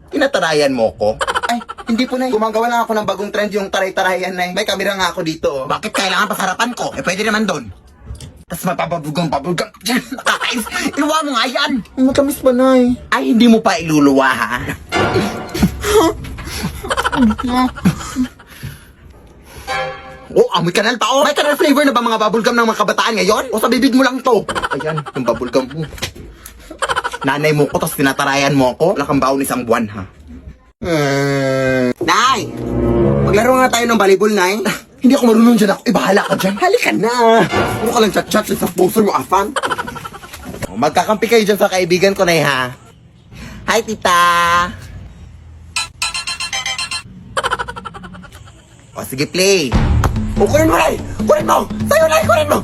Tinatarayan mo ko? Ay, hindi po, Nay. Gumagawa lang ako ng bagong trend, yung taray-tarayan, Nay. May kamera nga ako dito, oh. Bakit kailangan pasarapan ko? Eh, pwede naman doon. Tapos mapapabulgang dyan. Nakakais. Iluwa mo nga yan. Matamis pa, Nay. Ay, hindi mo pa iluluwa, ha? Oh, amoy kanal pa, oh. May kanal flavor na ba mga bubblegum ng mga kabataan ngayon? O sa bibig mo lang to? Ayan, yung bubblegum mo. Nanay mo ko, tapos tinatarayan mo ako. Wala kang baon isang buwan, ha? Nay! Maglaro nga tayo ng volleyball, Nay. Hindi ako marunong dyan ako. Bahala ka dyan. Halika na. Ano ka lang chat-chat sa poster mo, afan? Magkakampi kayo dyan sa kaibigan ko, Nay, ha? Hi, tita! O, sige, play. O, kunin mo, Nay! Kunin mo! Sa'yo, Nay! Kunin mo!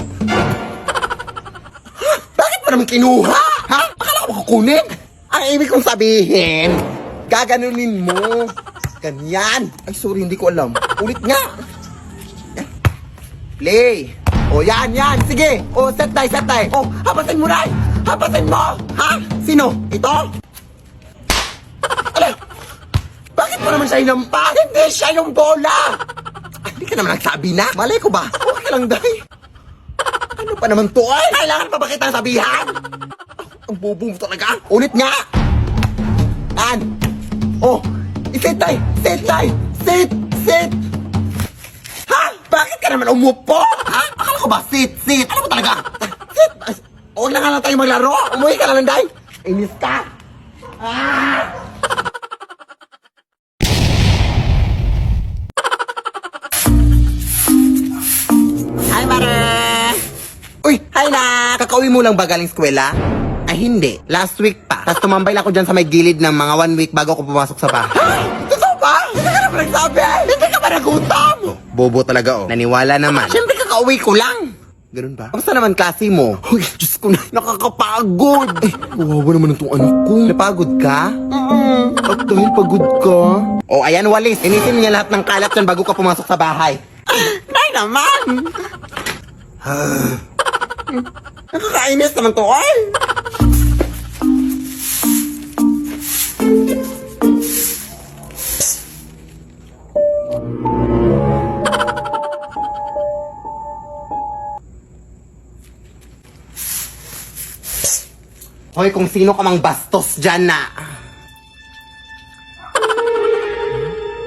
Bakit mo naman kinuha? Ha? Akala ko kukunin? Ang ibig kong sabihin, gaganunin mo. Ganyan. Ay, sorry, hindi ko alam. Ulit nga. Yan. Play. O, yan. Sige. O, set tayo. O, hapasin mo, Nay! Hapasin mo! Ha? Sino? Ito? Ala! Bakit mo naman siya inampas? Hindi siya yung bola! Hindi ka naman nagsabi na. Malay ko ba? Okay lang, Day. Ano pa naman to, ay? Kailangan pa ba kitang sabihan? Ang bobo mo talaga. Ulit nga. An. Oh, iset tayo. Sit. Ha? Bakit ka naman umupo? Ha? Akala ko ba sit? Ano mo talaga? Sit. Huwag na nga lang tayo maglaro. Umuwi ka na lang, Day. Inis ka. Ah! Hi, Mare! Uy, hi na! Kakauwi mo lang ba galing eskwela? Ay, hindi. Last week pa. Tapos tumambay lang ako dyan sa may gilid ng mga 1 week bago ako pumasok sa bahay. Ha? Totoo ba? Hindi ka naman nagsabi! Hindi ka ba nagutom? Oh, bobo talaga, oh. Naniwala naman. Siyempre, kakauwi ko lang. Ganun ba? Kamusta naman klase mo? Uy, Diyos ko na. Nakakapagod. Eh, kawawa naman itong anak ko. Napagod ka? At dahil pagod ka? Oh, ayan, walis. Inisin niya lahat ng kalat dyan bago ka pumasok sa bahay. Nay naman! Nakakainis naman to, ay! Hoy, kung sino ka mang bastos dyan na.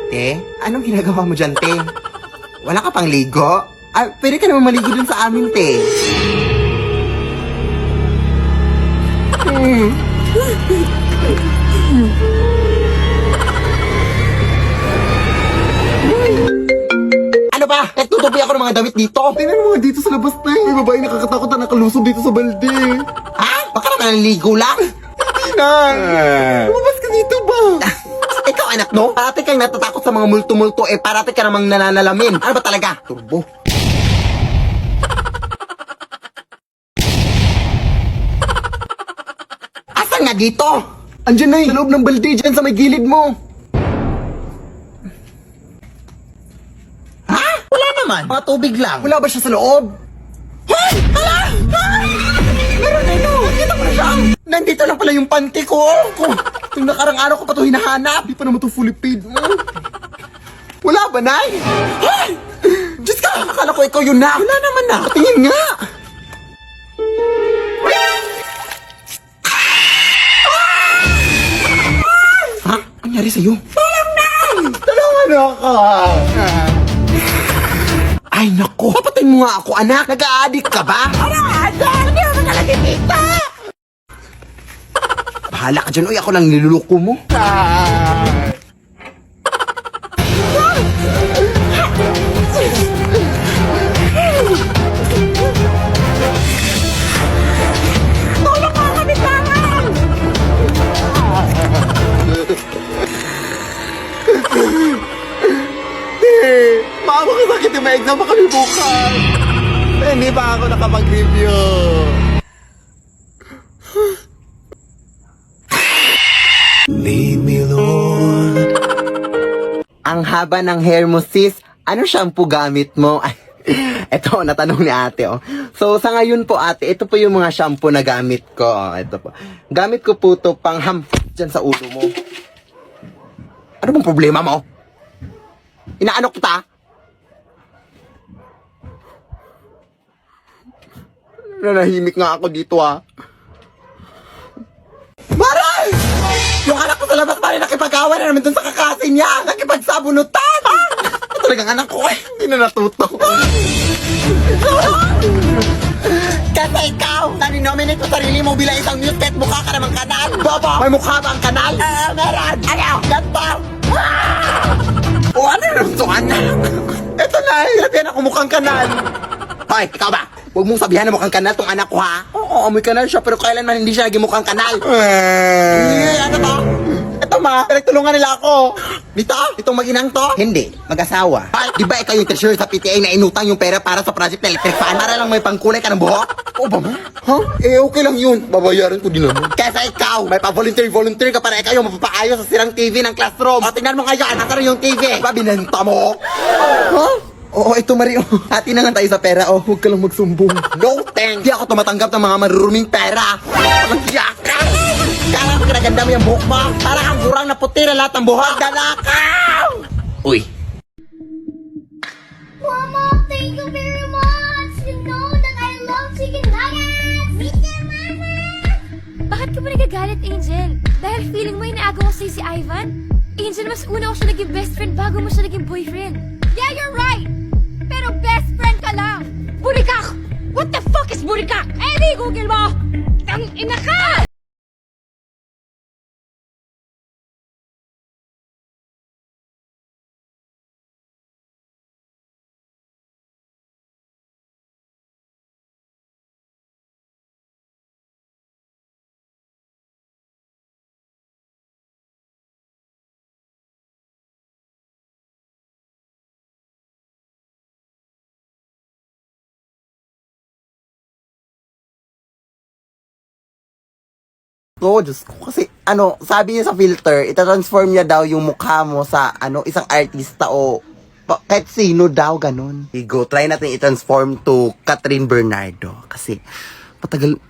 Te, anong ginagawa mo dyan, te? Wala ka pang ligo? Ah, pwede ka naman maligo dun sa amin, te. Ano ba? Nagtutupi ako ng mga damit dito. Tingnan mo nga dito sa labas, te. May babae nakakatakot na nakalusog dito sa balde. Ha? Baka naman naligo lang? Hindi na. Lumabas ka dito ba? Ikaw, anak, no? Parati kang natatakot sa mga multo-multo, eh parati ka namang nananalamin. Ano ba talaga? Turbo. Asan nga dito? Andiyan na, sa loob ng balde, dyan sa may gilid mo. Ha? Wala naman. Mga tubig lang. Wala ba siya sa loob? Hoy! Hala! Meron na ito! Kita mo na siya! Nandito lang pala yung panty ko! Itong nakarang araw ko pa ito hinahanap! Di pa naman ito fully paid mo! Wala ba, Nay? Hoy! Diyos ka! Akala ko ikaw yun na! Wala naman na! Patingin nga! Ha? Ang nangyari sa'yo? Tulong na! Tulungan ako! Ay, nako! Papatayin mo nga ako, anak! Nag-a-addict ka ba? Anak! Hindi ako nalagitita! Bahala ka dyan. Uy, ako lang niluluko mo. Tulong mo kami tangan! Maawa ka sakit yung may exam pa kami bukas. Hindi pa ako nakapag-review. Lead me, Lord. Ang haba ng hair mo, sis. Ano shampoo gamit mo? Ito, natanong ni ate, oh. So, sa ngayon po, ate, ito po yung mga shampoo na gamit ko. Oh, ito po. Gamit ko po ito pang dyan sa ulo mo. Ano bang problema mo? Inaano kita? Nanahimik nga ako dito Maray! Yung anak ko sa labas pa rin nakipag-away na naman dun sa kakasin niya. Nakipagsabunutan! Talagang anak ko hindi na natuto. Kasi ikaw, nani-nominate mo sarili mo bilang isang news kahit mukha ka namang kanal. Bobo! May mukha ba ang kanal? Meron! Ano? Ganto! O ano naman ito, anak? Ito na, sabihan ako mukhang kanal. Hoy, ikaw ba? Huwag mong sabihan na mukhang kanal tong anak ko, ha? Oo, amoy kanal siya, pero kailanman hindi siya naging mukhang kanal. Ano to? Ito ma, pinagtulungan nila ako. Dito? Itong mag-inang to? Hindi, mag-asawa. Ay, di ba ikaw yung treasurer sa PTA na inutang yung pera para sa project na electric fan? Para lang may pangkulay ka ng buhok? Oo ba ma? Ha? Okay lang yun. Babayaran ko din naman. Kesa ikaw, may pa-volunteer ka para ikaw yung mapapaayos sa sirang TV ng classroom. O, tingnan mo ngayon, nasa yung TV. Ba, binenta mo? Ha? Oo, ito Mario. Hati na lang tayo sa pera. Oh, huwag ka lang magsumbong. No thanks. Di ako tumatanggap ng mga maruruming pera. Walang yaka. Kala ko kinaganda mo yung buhok mo. Para kang gurang na puti na lahat ng buhok. Dalakaw! Uy. Mama, thank you very much. You know that I love chicken nuggets. Me too, Mama. Bakit ka ba nagagalit, Angel? Dahil feeling mo inaagaw ko sa'yo si Ivan? Angel, mas una ko siya naging best friend bago mo siya naging boyfriend. Yeah, you're right. Pero best friend ka lang. Burikak! What the fuck is burikak? Eh, di Google mo. Tang ina ka! Oo, Diyos ko. Kasi, sabi niya sa filter, itatransform niya daw yung mukha mo sa, isang artista o kahit sino daw, ganun. Higo, try natin i-transform to Catherine Bernardo. Kasi, matagal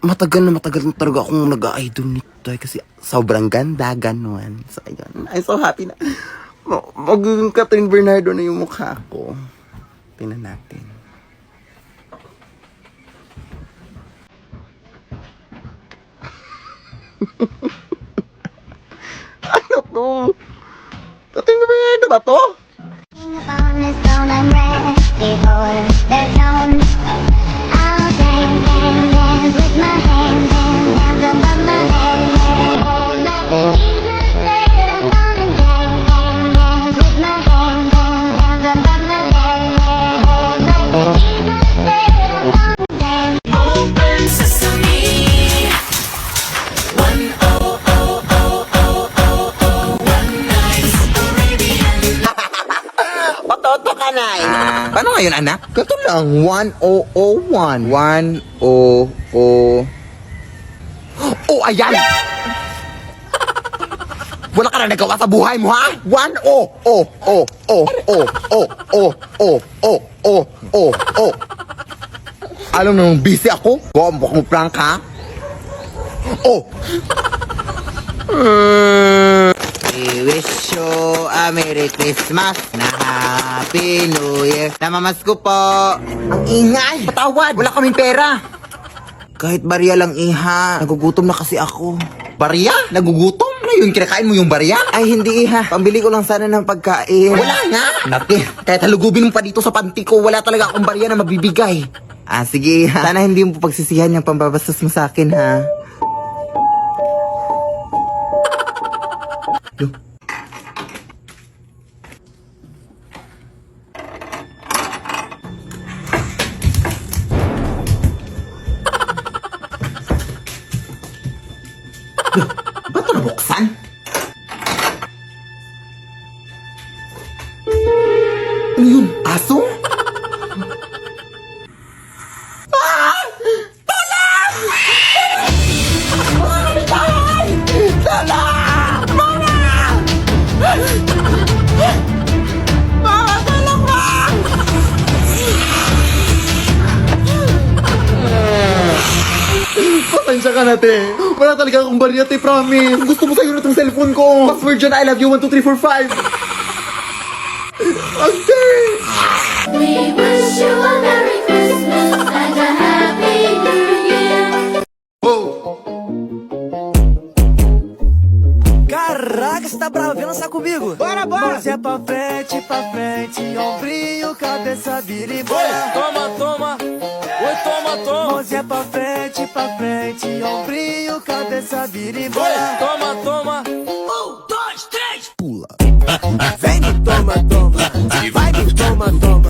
na talaga akong nag-idol nito. Kasi, sobrang ganda, ganun. So, ayun. I'm so happy na magiging Catherine Bernardo na yung mukha ko. Tingnan natin. Ano to? Catherine Bernardo ba to? On this stone, I'm ready for the zone. I'll dance with my hands above my head. Dance with my hands above my head. Open sesame. Patoto ka na paano ngayon, anak? Gato lang, 1001. 1000. Oh, ayan! Wala ka na nagawa sa buhay mo, ha? 10. Alam mo nung busy ako? Gombo kong prank, ha? We wish you a Merry Christmas na Happy New Year. Namamasko po. Ang ingay. Patawad. Wala kaming pera. Kahit barya lang, iha. Nagugutom na kasi ako. Barya? Nagugutom? Ano yun? Kinakain mo yung barya? Ay, hindi, iha. Pambili ko lang sana ng pagkain. Wala nga. Naki, kahit halugubin mo pa dito sa panty ko, wala talaga akong barya na mabibigay. Sige, iha. Sana hindi mo pagsisihan yung pambabastos mo sa akin, ha? Yo. Ba't ito nabuksan? Ano yun? Aso? Pasensya ka na, te. Wala talaga akong barya, te, promise. Gusto mo sa'yo na itong cellphone ko. Password Virgin, I love you, 1, 2, 3, 4, 5. Okay. We wish you a Merry Christmas and a Happy New Year. Caraca, você tá bravo? Vem lançar comigo. Bora, bora. Mãozinha pra frente, ombrinho, cabeça, vira e bora. Toma, toma. Oi, toma, toma. Mãozinha pra frente, ombrinho, cabeça, vira e bora. Toma, toma. 1, 2, 3, pula. Vem no toma, toma.